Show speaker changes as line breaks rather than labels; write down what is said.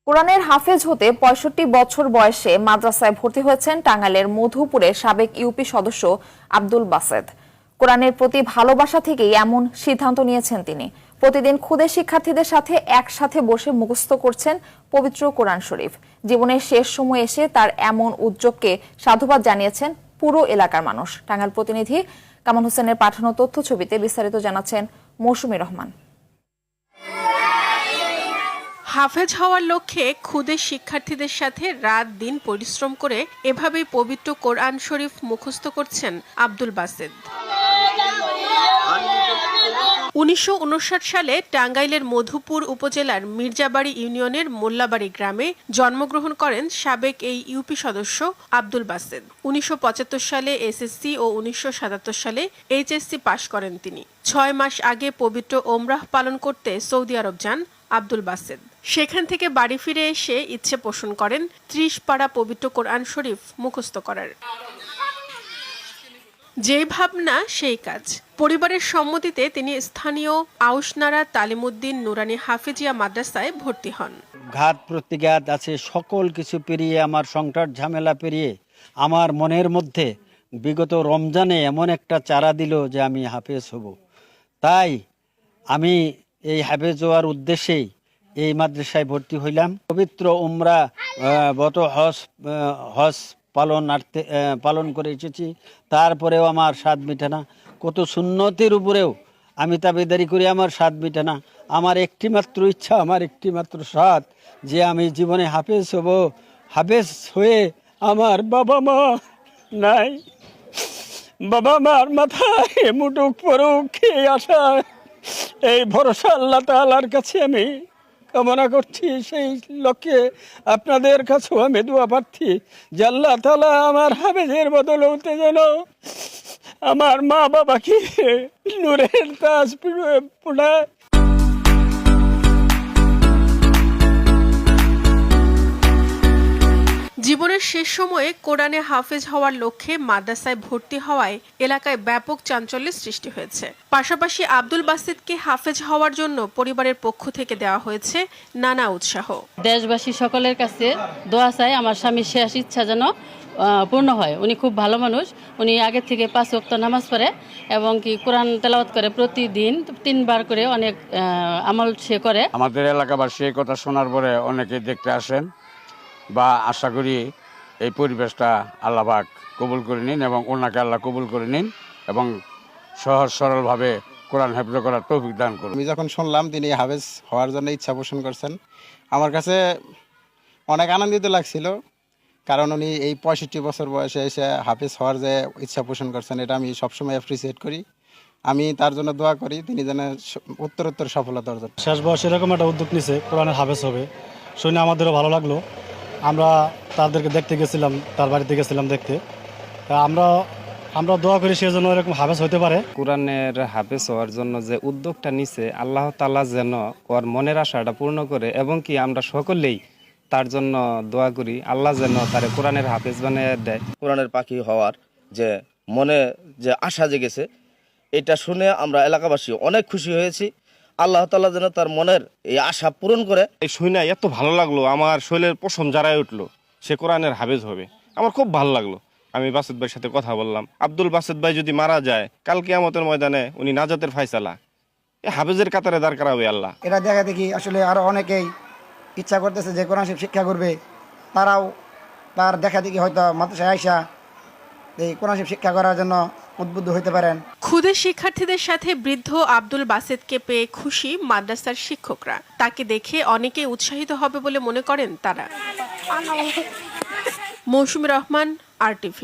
কোরআনের হাফেজ হতে ৬৫ বছর বয়সে মাদ্রাসায় ভর্তি হয়েছেন টাঙ্গাইলের মধুপুরের সাবেক ইউপি সদস্য আব্দুল বাসেদ। কোরআনের প্রতি ভালোবাসা থেকেই এমন সিদ্ধান্ত নিয়েছেন তিনি। প্রতিদিন খুদে শিক্ষার্থীদের সাথে একসাথে বসে মুখস্থ করছেন পবিত্র কোরআন শরীফ। জীবনের শেষ সময়ে এসে তার এমন উদ্যোগকে সাধুবাদ জানিয়েছেন পুরো এলাকার মানুষ। টাঙ্গাইল প্রতিনিধি কামাল হোসেনের পাঠানো তথ্য ছবিতে বিস্তারিত জানাচ্ছেন মৌসুমী রহমান।
হাফেজ হওয়ার লক্ষ্যে খুদে শিক্ষার্থীদের সাথে রাত দিন পরিশ্রম করে এভাবেই পবিত্র কোরআন শরীফ মুখস্থ করছেন আব্দুল বাসেদ। ১৯৫৯ সালে টাঙ্গাইলের মধুপুর উপজেলার মির্জাবাড়ি ইউনিয়নের মোল্লাবাড়ি গ্রামে জন্মগ্রহণ করেন সাবেক এই ইউপি সদস্য আব্দুল বাসেদ। ১৯৭৫ সালে এসএসসি ও ১৯৭৭ সালে এইচএসসি পাশ করেন তিনি। ৬ মাস আগে পবিত্র ওমরাহ পালন করতে সৌদি আরব যান আব্দুল বাসেদ। সেখান থেকে বাড়ি ফিরে এসে ইচ্ছে পোষণ করেন ৩০ পারা পবিত্র কোরআন শরীফ মুখস্থ করার। যে ভাবনা সেই কাজ। পরিবারের সম্মতিতে তিনি স্থানীয় আউশনারা তালিমউদ্দিন নুরানি হাফিজিয়া মাদ্রাসায় ভর্তি হন।
ঘাত প্রতিঘাত আছে, সকল কিছু পেরিয়ে, আমার সংসার ঝামেলা পেরিয়ে আমার মনের মধ্যে বিগত রমজানে এমন একটা চারা দিল যে আমি হাফেজ হব। তাই আমি এই হাফেজ হওয়ার উদ্দেশ্যেই এই মাদ্রাসায় ভর্তি হইলাম। পবিত্র উমরা গত হজ পালন করে এসেছি, তারপরেও আমার স্বাদ মিটে না। কত সুন্নতের উপরেও আমি তাবেদারি করি, আমার স্বাদ মিটে না। আমার একটি মাত্র ইচ্ছা, আমার একটি মাত্র স্বাদ যে আমি জীবনে হাফেজ হব। হাফেজ হয়ে আমার বাবা মা নাই, বাবা মার মাথায় মুটুক পড়ুক এই আশা, এই ভরসা আল্লাহ তাআলার কাছে আমি কামনা করছি। সেই লক্ষ্যে আপনাদের কাছেও আমি দোয়া প্রার্থী যে আল্লাহ তাআলা আমার হাফেজের বদৌলতে যেন আমার মা বাবাকে নূরের তাজ পড়ায়।
জীবনের শেষ সময়ে কোরআনে হাফেজ হওয়ার লক্ষ্যে মাদ্রাসায় ভর্তি হওয়ায় এলাকায় ব্যাপক চাঞ্চল্যের সৃষ্টি হয়েছে। পাশাপাশি আব্দুল বাসেদকে হাফেজ হওয়ার জন্য পরিবারের পক্ষ থেকে দেওয়া হয়েছে নানা উৎসাহ।
দেশবাসী সকলের কাছে দোয়া চাই আমার স্বামীর শেষ ইচ্ছা যেন পূর্ণ হয়। উনি খুব ভালো মানুষ। উনি আগে থেকে 5 ওয়াক্ত নামাজ পড়ে এবং কি কোরআন তেলাওয়াত করে প্রতিদিন 3 বার করে, অনেক আমল সে করে।
আমাদের এলাকাবাসী এই কথা শোনার পরে অনেকে দেখতে আসেন, বা আশা করি এই পরিবেশটা আল্লাহ পাক কবুল করে নিন এবং ওনাকে আল্লাহ কবুল করে নিন এবং সহজ সরলভাবে কোরআন হেফজ করার তৌফিক দান করুন।
আমি যখন শুনলাম তিনি হাফেজ হওয়ার জন্য ইচ্ছা পোষণ করছেন, আমার কাছে অনেক আনন্দিত লাগছিল। কারণ উনি এই 65 বছর বয়সে এসে হাফেজ হওয়ার যে ইচ্ছা পোষণ করছেন, এটা আমি সবসময় অ্যাপ্রিসিয়েট করি। আমি তার জন্য দোয়া করি তিনি যেন উত্তরোত্তর সফলতা অর্জন।
শেষ বয়সে এরকম একটা উদ্যোগ নিছে, কোরআনের হাফেজ হবে, শুনে আমাদেরও ভালো লাগলো। আমরা তাদেরকে দেখতে গেছিলাম, তার বাড়িতে গেছিলাম দেখতে। আমরা দোয়া করি সে যেন এরকম হাফেজ হতে পারে।
কোরআনের হাফেজ হওয়ার জন্য যে উদ্যোগটা নিছে, আল্লাহ তাআলা যেন ওর মনের আশাটা পূর্ণ করে এবং কি আমরা সকলেই তার জন্য দোয়া করি আল্লাহ যেন তার কোরআনের হাফেজ বানিয়ে দেয়।
কোরআনের পাখি হওয়ার যে মনে যে আশা জেগেছে, এটা শুনে আমরা এলাকাবাসী অনেক খুশি হয়েছি। আল্লাহ তাআলা যেন তার মনের এই আশা পূরণ করে।
এই শুনে এত ভালো লাগলো, আমার শরীরের পশম জারায় উঠলো। সে কোরআনের হাফেজ হবে, আমার খুব ভালো লাগলো। আমি বাসেদ ভাইয়ের সাথে কথা বললাম, আব্দুল বাসেদ ভাই যদি মারা যায়, কাল কিয়ামতের ময়দানে উনি নাজাতের ফায়সালা এই হাফেজের কাতারে দাঁড় করাবে আল্লাহ।
এটা দেখা দেখি আসলে আরো অনেকেই ইচ্ছা করতেছে যে কোরআন শরীফ শিক্ষা করবে, তারাও তার দেখা দেখি হয়তো মাদ্রাসায় আইসা এই কোরআন শরীফ শিক্ষা করার জন্য উদ্বুদ্ধ হতে পারেন।
খুদে শিক্ষার্থীদের সাথে বৃদ্ধ আব্দুল বাসেদকে পেয়ে খুশি মাদ্রাসার শিক্ষকরা। তাকে দেখে অনেকেই উৎসাহিত হবে বলে মনে করেন তারা। মৌসুমী রহমান, RTV।